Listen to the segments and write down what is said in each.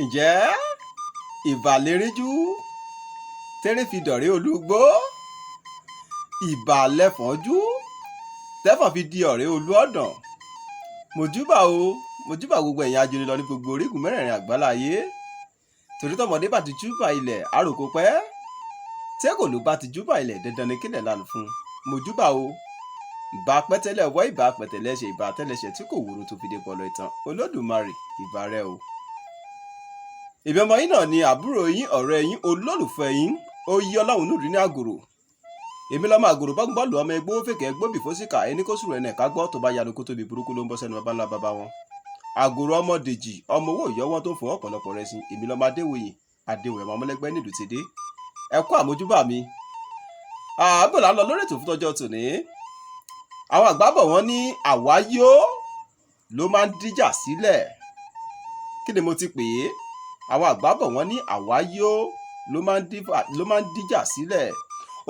ǹjẹ́ ìbàléríjú tẹ́rẹ́ fi dọ̀rẹ́ olúgbó, ìbàlẹ́fọ̀njú tẹ́fọ̀n fi di ọ̀rẹ́ olú ọ̀dàn. mojúbà o mojúbà gbogbo ẹ̀yin ajínrìn lọ ní gbogbo orígun mẹ́rẹ̀ẹ̀rin àgbáláyé. torí tọmọdé bá ti júbà ilẹ̀ àròkọ pẹ́, tẹ́kọ̀ ló bá ti júbà ilẹ̀ dandan ní kílẹ̀ lánàá fún un. mojúbà o, ìbà pẹ́tẹ́lẹ̀ ọwọ́, ìbà pẹ̀tẹ́lẹ́ṣẹ̀, ìbà tẹ́lẹ̀ṣẹ̀ tí kò wúro tó fi dé pọlọ ìtàn. olódùmarè ìbà rẹ o. ìbí ọmọ yín náà ni àbúrò yín, ọ̀rẹ́ yín, olólùfẹ́ yín, ó yí ọlọ́run nùdí ní àgòrò. èmi lọ́mọ àgòrò bọ́ọ̀lù ọmọ egbò fèkè gbòbì fósìkà ẹni kó sùrù ẹnẹ ká gbọ́ tó bá yanu kó tóbi burúkú ló ń bọ́ sẹ́nu bàbá ńlá bàbá wọn. àgòrò ọmọ dèjì ọmọ owó ìyọ́wọ́ tó ń fún ọ̀pọ̀lọpọ̀ rẹ sí. èmi lọ́mọ adéwòye ọmọ ọmọlẹ́gbẹ́ nílùú tèdè. ẹ kú àmójúbà mi. àbúrò lọ lórí ètò fún tọjọ́ tòní. àwọn àgbà bọ̀ wọ́n ní àwáyó ló máa ń díjà sílẹ̀. kí ni mo ti pè é? àwọn àgbà bọ̀ wọ́n ní àwáyó ló máa ń díjà sílẹ̀.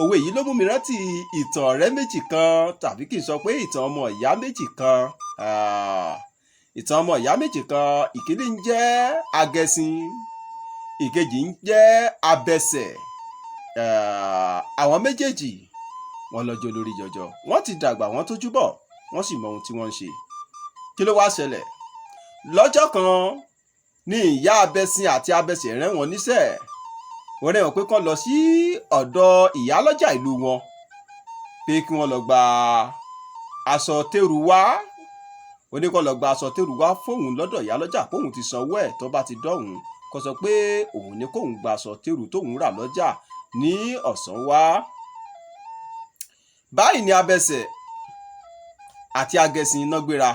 òwe yìí ló mú mi rántí ìtàn ọ̀rẹ́ méjì kan, tàbí kí n sọ pé ìtàn ọmọ ìyá méjì kan. ìtàn ọmọ ìyá méjì kan, ìkíní ń jẹ́ agẹṣin, ìkejì ń jẹ́ abẹsẹ̀. àwọn méjèèjì wọ́n lọ́jọ́ lórí jọjọ, wọ́n ti dàgbà, wọ́n tójú bọ̀, wọ́n sì mọ ohun tí wọ́n ń ṣe. kí ló wá ṣẹlẹ̀? lọ́jọ́ kan ní ìyá abẹṣin àti abẹsẹ̀ rán wọn níṣẹ́. wọ́n rẹ̀ wọ́n pé kán lọ sí ọ̀dọ̀ ìyálọ́jà ìlú wọn pé kí wọ́n lọ gba aṣọ tẹ́rù wá. ó ní kán lọ gba aṣọ tẹ́rù wá fóun lọ́dọ̀ ìyálọ́jà, póun ti sanwó ẹ̀ tó bá ti dọ̀hún, kó sọ pé òun ní kóun gba aṣọ tẹ́rù tóun rà lọ́jà ní ọ̀sán wá. báyìí ni abẹsẹ̀ àti agẹṣin iná gbéra,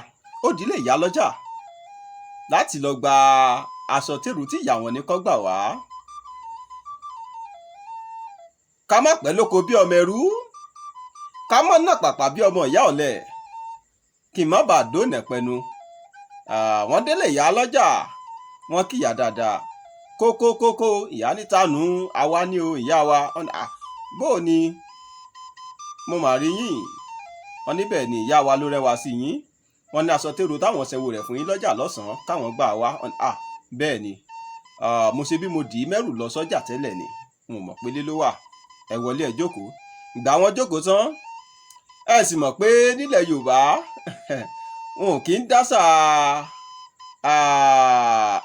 ó dìlé ìyálọ́jà láti lọ gba aṣọ tẹ́rù tí ìyá wọn ní kó gbà wá. ká má pẹ́ lóko bí ọmọ ẹrú, ká má nà pàpà bí ọmọ ìyá ọ̀lẹ, kí n má bàa dóònà pẹnu. wọ́n délé ìyá lọ́jà, wọ́n kíyà dáadáa. kókókókó ìyá níta nù, àwa ní o ìyá wa. bó o ní mo mà rí yín. wọ́n níbẹ̀ ni ìyá wa ló rẹwà sí yín. wọ́n ní aṣọ tẹ́rù táwọn ṣẹ̀wò rẹ̀ fún yín lọ́jà lọ́sàn-án káwọn gbà wá. bẹ́ẹ̀ ni, mo ṣe bí mo dì í mẹ́rù lọ sọ́jà tẹ́lẹ̀ ni, mo mọ̀ pé lé ló wà. ẹ wọlé ẹ jókòó. ìgbà wọn jókòó tán, ẹ sì mọ̀ pé nílẹ̀ Yorùbá wọn ò kí ń dásà.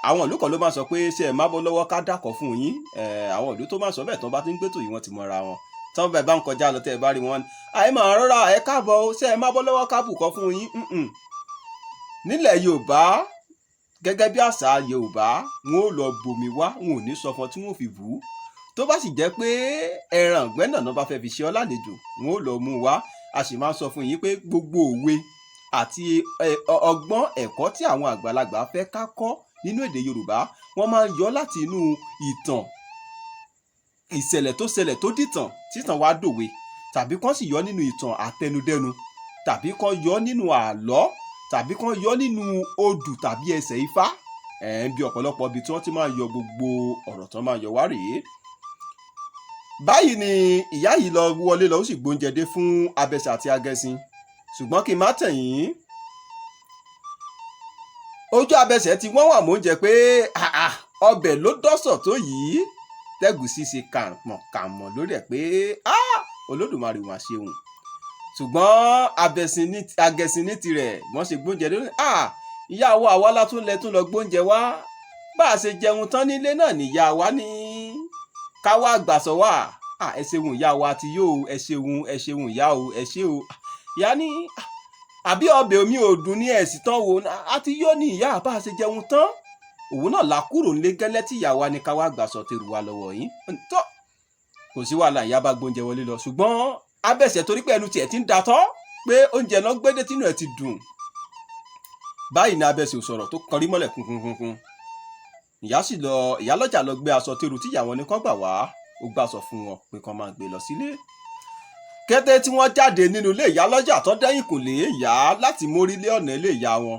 àwọn ìlú kan ló máa sọ pé ṣe ẹ má bọ́ lọ́wọ́ ká dàkọ̀ fún yín. àwọn ìlú tó máa sọ bẹ́ẹ̀ tán bá ti ń gbétò yìí wọ́n ti mọra wọn. tán bẹ́ẹ̀ bá ń kọjá lọ tẹ́ ẹ bá rí wọn, àyè máa rọra ẹ káàbọ̀ ṣe ẹ má bọ́ lọ́wọ́ ká bùkọ́ fún yín. nílẹ̀ Yorùbá gẹ́gẹ́ bí àṣà Yorùbá, wọn ò lọ bomi wá, wọn ò ní sọ fún tí wọn ò fi bù ú. tó bá sì jẹ́ pé ẹran ọ̀gbẹ́ náà bá fẹ́ fi ṣe ọ́ lálejò, wọn ò lọ mú wá. a sì máa ń sọ fún yín pé gbogbo òwe àti ọgbọ́n ẹ̀kọ́ tí àwọn àgbàlagbà fẹ́ ká kọ́ nínú èdè Yorùbá, wọ́n máa ń yọ láti inú ìtàn, ìṣẹ̀lẹ̀ tó ṣẹlẹ̀ tó dìtàn títàn wá dòwe, tàbí kán sì yọ nínú ìtàn àtẹnudẹ́nu, tàbí kán yọ nínú àlọ́, tàbí kán yọ nínú odù tàbí ẹsẹ̀ Ifá. bí ọ̀pọ̀lọpọ̀ ibi tí wọ́n ti máa yọ gbogbo ọ̀rọ̀ tán máa yọ wá rèé. báyìí ni ìyá yìí lọ wọlé lọ, ó sì gbóúnjẹ dé fún abẹsẹ̀ àti agẹṣin. ṣùgbọ́n kí n má tẹ̀yìn, ojú abẹsẹ̀ ti wọ́n wà mọ́ oúnjẹ pé ọbẹ̀ ló dọ́sọ̀ tó yìí, tẹ́gùsí ṣe kàmọ̀ lórí ẹ̀ pé Olódùmarè wọ́n ṣeun. ṣùgbọ́n agẹṣin ní tirẹ̀ wọ́n ṣe gbóúnjẹ dé, ìyá wa àwa látún lọ gbóúnjẹ wá, bá a ṣe jẹun tán nílé náà nìyá wa ní káwá àgbàsọ wà. ẹ ṣeun ìyá wa ti yóò, ẹ ṣeun ìyá o, ẹ ṣe o. ìyá ní àbí ọbẹ̀ omi ò dùn ní ẹ̀sìn tán wo, àti yóò ní ìyá bá a ṣe jẹun tán. òun náà la kúrò nílé gẹ́lẹ́ tí ìyá wa ní káwá àgbàsọ tèrú wa lọ́wọ́ yín. tó kò sí wàhálà, ìyá bá gbóúnjẹ wọlé lọ. ṣùgbọ́n abẹ́sẹ̀ torí pé ẹnu tiẹ̀ ti ń datọ́ pé oúnjẹ náà gbédé tínú ẹ̀ ti dùn. báyìí ni abẹ́sẹ̀ ò sọ̀rọ̀ tó kọrí mọ́lẹ̀ kúnkúnkún. ìyá lọ́jà lọ gbé aṣọ tẹ́rù tí ìyá wọn ní kán gbà wá, ó gbà sọ fún wọn pé kán máa gbé lọ sílé. kété tí wọ́n jáde nínú ilé ìyá lọ́jà tó dẹ́yìn kò lè yá láti mórí lé ọ̀nà ilé ìyá wọn.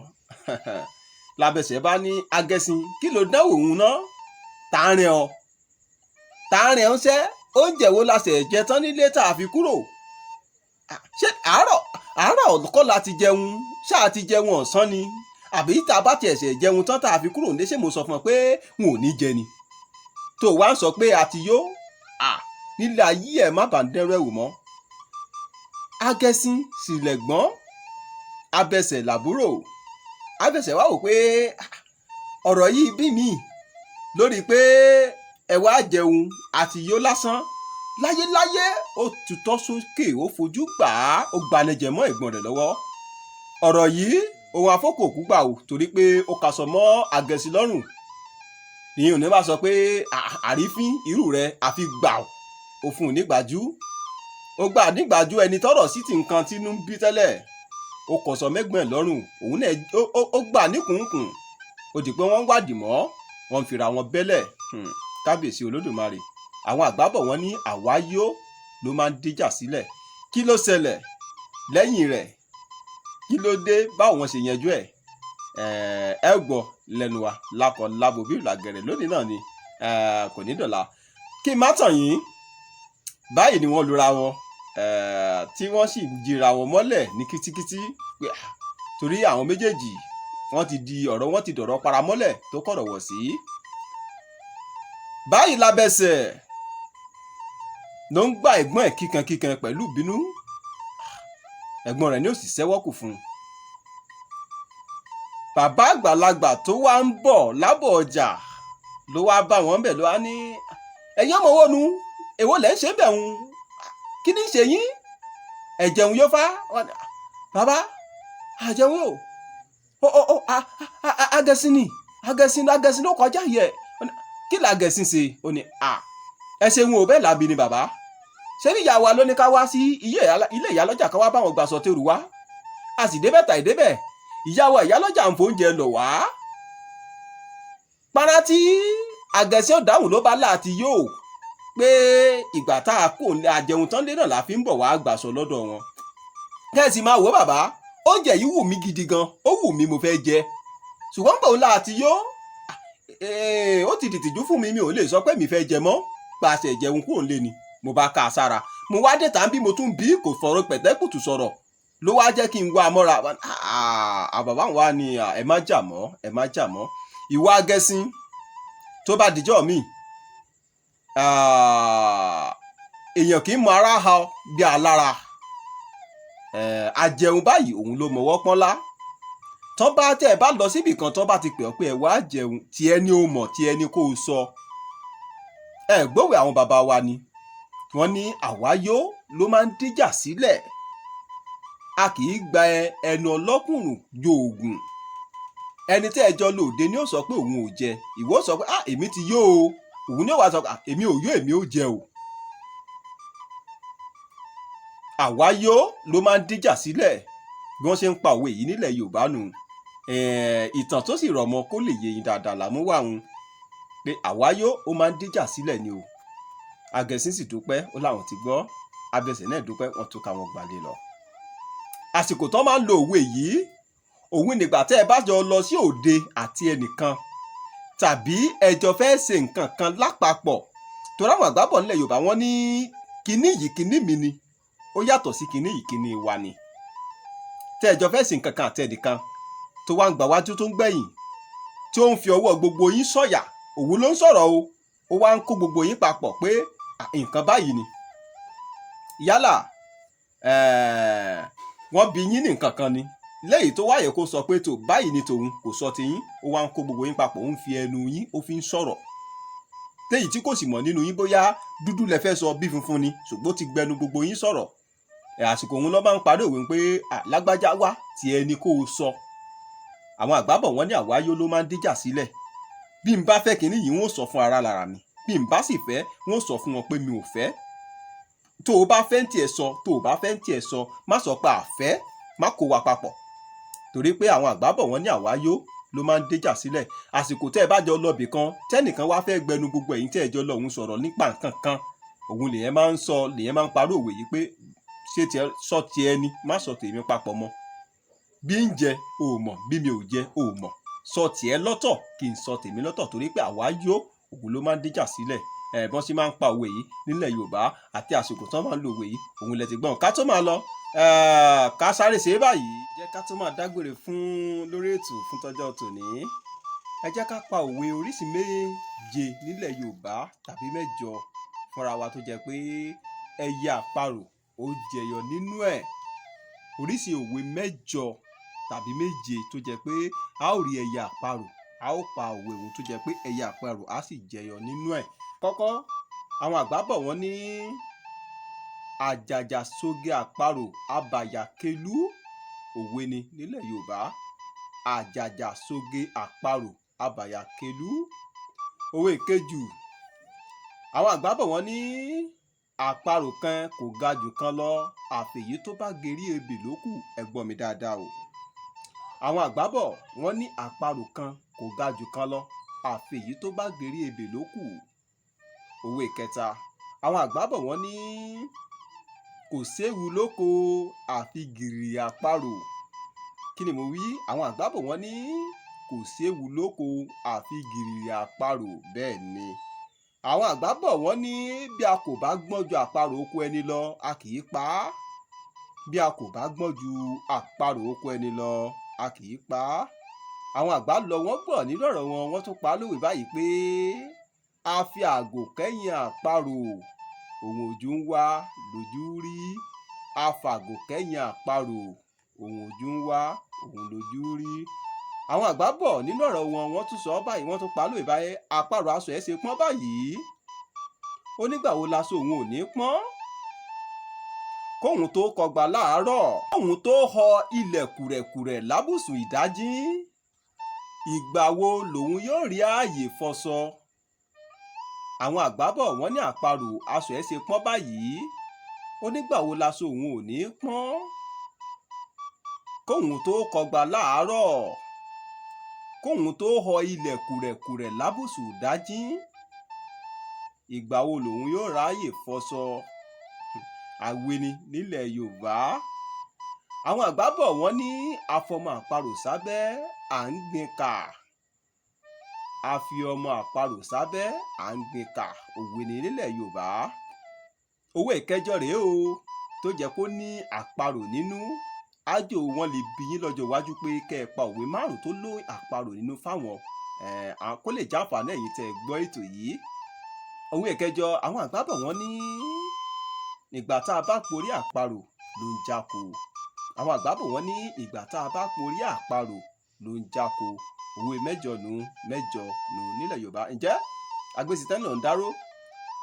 lábẹ́sẹ̀ bá ní agẹṣin, kí ló dánwò òun ná? tààrin ọ̀ ṣẹ́ oúnjẹ wo la ṣẹ̀ jẹ tán nílé tá a fi kúrò? ṣé àárọ̀ kọ́ la ti jẹun? ṣáà ti jẹun ọ̀sán ni? àbí tá a bá tiẹ̀ ṣe jẹun tán tá a fi kúrò nílé ṣé mo sọ fún ọ pé n ò ní jẹ ni tó wá ń sọ pé a ti yó nílé ayé ẹ̀ má bàa dẹ́rù ẹ̀wò mọ́. Agẹṣin sì lẹ̀gbọ́n abẹsẹ̀ làbúrò. Abẹsẹ̀ wá wò pé ọ̀rọ̀ yìí bí mi lórí pé ẹ wá jẹun àti yó lásán láyéláyé ó tutọ́ sókè ó fojú gbà á ó gbanẹjẹ mọ́ ẹ̀gbọ́n rẹ̀ lọ́wọ́. Ọ̀rọ̀ yìí òun àfọkò kú gbà ó torí pé ó kaṣọ mọ́ Agẹṣin lọ́rùn. ìyẹn ò ní bá sọ pé àrífín irú rẹ̀ àfi gbà ó fún un nígbàjú. Ó gbà nígbàjú ẹni tọ́rọ̀ sí ti nǹkan tínú ń bí tẹ́lẹ̀. Ó kọ̀sọ̀ mẹ́gbọ̀n ẹ̀ lọ́rùn òun náà ó gbà níkùnkùn. Ó di pé wọ́n ń wádìí mọ́ wọ́n ń fira wọn bẹ́lẹ̀. Kábíyèsí Olódùmarè. Àwọn àgbà bọ̀ wọ́n ní àwáyó ló máa ń díjà sílẹ̀. Kí ló ṣẹlẹ̀ lẹ́yìn rẹ̀? Kí ló dé? Báwo wọ́n ṣe yanjú ẹ̀? Ẹ gbọ́ lẹ́nu wa lákọ̀ lábo bí ìlàgẹ̀rẹ̀ lónìí náà ni kò ní dọ̀la. Kí n má tàn yín báyìí ni wọ́n lura wọn tí wọ́n sì jìra wọn mọ́lẹ̀ ní kítíkítí pé torí àwọn méjèèjì wọ́n ti di ọ̀rọ̀ wọn ti dọ̀rọ̀ paramọ́lẹ̀ tó kọ̀rọ̀ wọ̀ sí. Báyìí lábẹ́sẹ̀ ló ń gbá ẹ̀gbọ́n ẹ̀ kíkankíkan pẹ̀lú ìbínú. Ẹ̀gbọ́n rẹ̀ ni ó sì ṣẹ́wọ́ kù fún un. Bàbá àgbàlagbà tó wá ń bọ̀ lábọ̀ ọjà ló wá bá wọn bẹ̀ ló wá ní ẹ̀yin ọmọ owó nu èwo lẹ́ ń ṣe bẹ̀ ń kí ni ṣe yín ẹ̀jẹun yóò fá bàbá àjẹun yóò Agẹṣin ló kọjá yẹ kí làgẹṣin ṣe ó ní ẹ ṣe wọn ò bẹ́ẹ̀ làbí ni bàbá ṣé bí ìyá wa ló ní ká wá sí ilé ìyálọ́jà ká wá báwọn gbà sọ tèrú wá a sì débẹ̀ tà ìdébẹ̀ ìyá wa ìyálọ́jà ń fóúnjẹ lọ wá. Para tí Agẹṣin ọ̀dáhùn ló bá láti yóò pé ìgbà tá a kò ní àjẹun tán lé náà la fi ń bọ̀ wá gbàsọ lọ́dọ̀ wọn. Kẹ́sì máa wò bàbá oúnjẹ yìí wù mí gidi gan ó wù mí mo fẹ́ jẹ ṣùgbọ́n bòun láti yó ó ti dìtìjú fún mi ò lè sọ pé mi fẹ́ jẹ mọ́ pàṣẹ ìjẹun kúrò lé ni mo bá ká a sára mo wá dé tàbí mo tún bí kò fọ̀rọ̀ pẹ̀tẹ́kùtù sọ̀rọ̀ ló wá jẹ́ kí n wá mọ́ra àbàbá wa ni ẹ má jà mọ́ ìwà Agẹṣin tó bá dijọ́ mi èèyàn kì í mọ ara ha bí alára àjẹun báyìí òun ló mọwọ́ pọ́nlá tán bá tẹ́ ẹ bá lọ síbì kan tán bá ti pè ọ́ pé ẹ wá jẹun tí ẹni ó mọ̀ tí ẹni kó o sọ ẹ gbówè àwọn bàbá wa ni wọ́n ní àwáyó ló máa ń díjà sílẹ̀ a kì í gba ẹnu ọlọ́kùnrùn yóògùn ẹni tẹ́ ẹ jọ lòde ni ó sọ pé òun ò jẹ ìwọ sọ pé èmi ti yó o òun ni ó wá sọ pé èmi ò yó èmi ò jẹ o. Àwáyó ló máa ń díjà sílẹ̀ bí wọ́n ṣe ń pa òwe yìí nílẹ̀ Yorùbá nù ìtàn tó sì rọ̀ mọ́ kó lè yé yín dáadáa làmúwà ń pé àwáyó ó máa ń díjà sílẹ̀ ni o. Agẹṣin sì dúpẹ́ ó láwọn ti gbọ́ Abẹsẹ̀ náà dúpẹ́ wọ́n tún ká wọn gbalẹ̀ lọ. Àsìkò tó máa ń lo òwe yìí òun nígbà tẹ́ ẹ bá jọ lọ sí òde àti ẹnìkan tàbí ẹjọ fẹ́ ṣe nǹkan kan lápapọ̀ tó ráwọn àgbàbọ̀ nílẹ̀ Yorùbá wọ́n ní kinní yìí kinní mi ni ó yàtọ̀ sí kinní yìí kinní wa ni. Tẹ́ ẹjọ fẹ́ ṣe nǹkan kan àti ẹnìkan tó wá ń gbà wájú tó ń gbẹ̀yìn tí ó ń fi ọwọ́ gbogbo yín sọ̀yà òun ló ń sọ̀rọ̀ o ó wá ń kó gbogbo yín papọ̀ pé nǹkan báyìí ni. Yálà wọ́n bi yín ní nǹkan kan ni lẹ́yìn tó wáyé kó sọ pé tó báyìí ni tòun kò sọ tiyín ó wá ń kó gbogbo yín papọ̀ ó ń fi ẹnu yín ó fi ń sọ̀rọ̀ téyì tí kò sì mọ̀ nínú yín bóyá dúdú lẹ fẹ́ sọ bí funfun ni ṣùgbọ́n ti gbẹnu gbogbo yín sọ̀rọ̀ àsìkò òun ló máa ń parí òwe pé lágbájá wá tí ẹni kó o sọ. Àwọn àgbàbọ̀ wọ́n ní àwáyó ló máa ń díjà sílẹ̀ bí n bá fẹ́ kinní yìí wọ́n sọ fún ara lára mi bí n bá sì fẹ́ wọ́n sọ fún wọn pé mi ò fẹ́ tó o bá fẹ́ ń tiẹ̀ sọ tó o bá fẹ́ ń tiẹ̀ sọ má sọ pé àfẹ́ má kó wa papọ̀ torí pé àwọn àgbàbọ̀ wọ́n ní àwáyó ló máa ń díjà sílẹ̀. Àsìkò tẹ́ ẹ bá jọ lọ́bì kan tẹ́nìkan wá fẹ́ gbẹnu gbogbo ẹ̀yin tẹ́ ẹ jọ lọ́hùn sọ̀rọ̀ nípa nǹkan kan òun lèyẹn máa ń sọ lèyẹn máa ń parí òwe yìí pé ṣé tiẹ̀ sọ tiẹ̀ ni má sọ tèmi papọ̀ mọ́ bí ń jẹ o mọ̀ bí mi ò jẹ o mọ̀ sọ tiẹ̀ lọ́tọ̀ kí n sọ tèmi lọ́tọ̀ torí pé àwáyó òun ló máa ń díjà sílẹ̀ bọ́n ṣe máa ń pa òwe yìí nílẹ̀ Yorùbá àti àsìkò tí wọ́n máa ń lo òwe yìí òun lẹ ti gbọ́n. Ká tó máa lọ ká sáré ṣe é báyìí jẹ́ ká tó máa dágbére fún lórí ètò fún tọjọ́ tòní. Ẹ jẹ́ ká pa òwe oríṣi méje nílẹ̀ Yorùbá tàbí mẹ́jọ fúnra wa tó jẹ́ pé ẹyẹ àparò ó jẹyọ nínú ẹ̀. Oríṣi òwe mẹ́jọ tàbí méje tó jẹ́ pé a ó rí ẹyẹ àparò, a ó pa òwe òun tó jẹ́ pé ẹyẹ àparò á sì jẹyọ nínú ẹ̀. Kọ́kọ́ àwọn àgbà bọ̀ wọ́n ní àjàjà sóge àparò abàyà kelú, òwe ni nílẹ̀ Yorùbá. Àjàjà sóge àparò abàyà kelú. Òwe kejì, àwọn àgbà bọ̀ wọ́n ní àparò kan kò ga jù kan lọ, àfèyí tó bá gerí ebè lókù. Ẹ gbọ́ mi dáadáa o. Àwọn àgbà bọ̀ wọ́n ní àparò kan kò ga jù kan lọ, àfèyí tó bá gerí ebè lókù. Òwe kẹta, àwọn àgbà bọ̀ wọ́n ní kò séwu lóko àfi gìrì àparò. Kí ni mo wí? Àwọn àgbà bọ̀ wọ́n ní kò séwu lóko àfi gìrì àparò. Bẹ́ẹ̀ ni. Àwọn àgbà bọ̀ wọ́n ní bí a kò bá gbọ́n ju àparò oko ẹni lọ, a kì í pa á. Bí a kò bá gbọ́n ju àparò oko ẹni lọ, a kì í pa á. Àwọn àgbà lọ wọ́n bọ̀ nínú ọ̀rọ̀ wọn, wọ́n tún pa á lówe báyìí pé a fi àgò kẹ́yìn àparò, òun ojú ń wá lójú rí. A fàgò kẹ́yìn àparò, òun ojú ń wá òun lójú rí. Àwọn àgbà bọ̀ nínú ọ̀rọ̀ wọn, wọ́n tún sọ báyìí, wọ́n tún pa á lówe báyìí. Àparò aṣọ ẹ̀ ṣe pọ́n báyìí, ó nígbà wo laṣọ òun ò ní pọ́n? Kóhun tó kọgbà láàárọ̀, kóhun tó họ ilẹ̀ kùrẹ̀kùrẹ̀ lábùsùn ìdájí, ìgbà wo lòun yóò rí ààyè fọṣọ? Àwọn àgbà bọ̀ wọ́n ní àparò aṣọ ẹ̀ ṣe pọ́n báyìí, ó nígbà wo laṣọ òun ò ní pọ́n? Kóhun tó kọgbà láàárọ̀, kóhun tó họ ilẹ̀ kùrẹ̀kùrẹ̀ lábùsùn ìdájí, ìgbà wo lòun yóò ráàyè fọṣọ? Àwe ni nílẹ̀ Yorùbá. Àwọn àgbà bọ̀ wọ́n ní afọmọ àparò sábẹ́ à ń gbin kà. A fi ọmọ àparò sábẹ́ à ń gbin kà. Òwe ni nílẹ̀ Yorùbá. Òwe ìkẹjọ rèé o tó jẹ́ kó ní àparò nínú. Ájò wọn lè bi yín lọ́jọ́ iwájú pé kẹ́ ẹ pa òwe márùn tó ló àparò nínú fáwọn kó lè jàǹfààní ẹ̀yin tẹ́ ẹ gbọ́ ètò yìí. Òwe ìkẹjọ, àwọn àgbà bọ̀ wọ́n ní ìgbà tá a bá porí àparò ló ń jáko. Àwọn àgbà bọ̀ wọ́n ní ìgbà tá a bá porí àparò ló ń jáko. Òwe mẹ́jọ nù nílẹ̀ Yorùbá. Ǹjẹ́ àgbẹ̀ ṣetán náà ń dáró,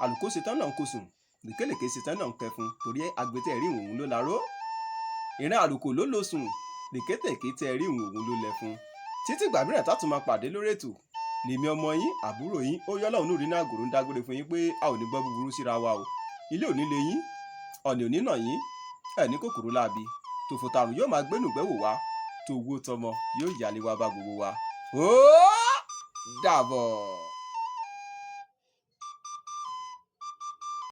àlùkò ṣetán náà ń kosùn, lèkélèké ṣetán náà ń kẹfun, torí àgbẹ̀tẹ̀ rí òun ló laró. Ìran àlùkò ló lo sùn, lèkétèké tẹ́ rí òun ló lẹ̀fun. Títí ìgbà mìíràn tá tún máa pàdé lórí ètò, lèmi ọmọ yín àbúrò yín ó yọ́ lọ́hùn lórí náà gòrò ń dágbére fún yín pé a ò ní gbọ́ búburú síra wa o. Ilé ò ní lé yín, ọ̀nà ò ní nà yín, ẹ̀ ní kòkòrò láabi, tòfò tàrùn yóò máa gbénú gbẹ́wò wá, tó owó tọmọ yóò yálé wá bá gbogbo wa. Ó dàbọ̀.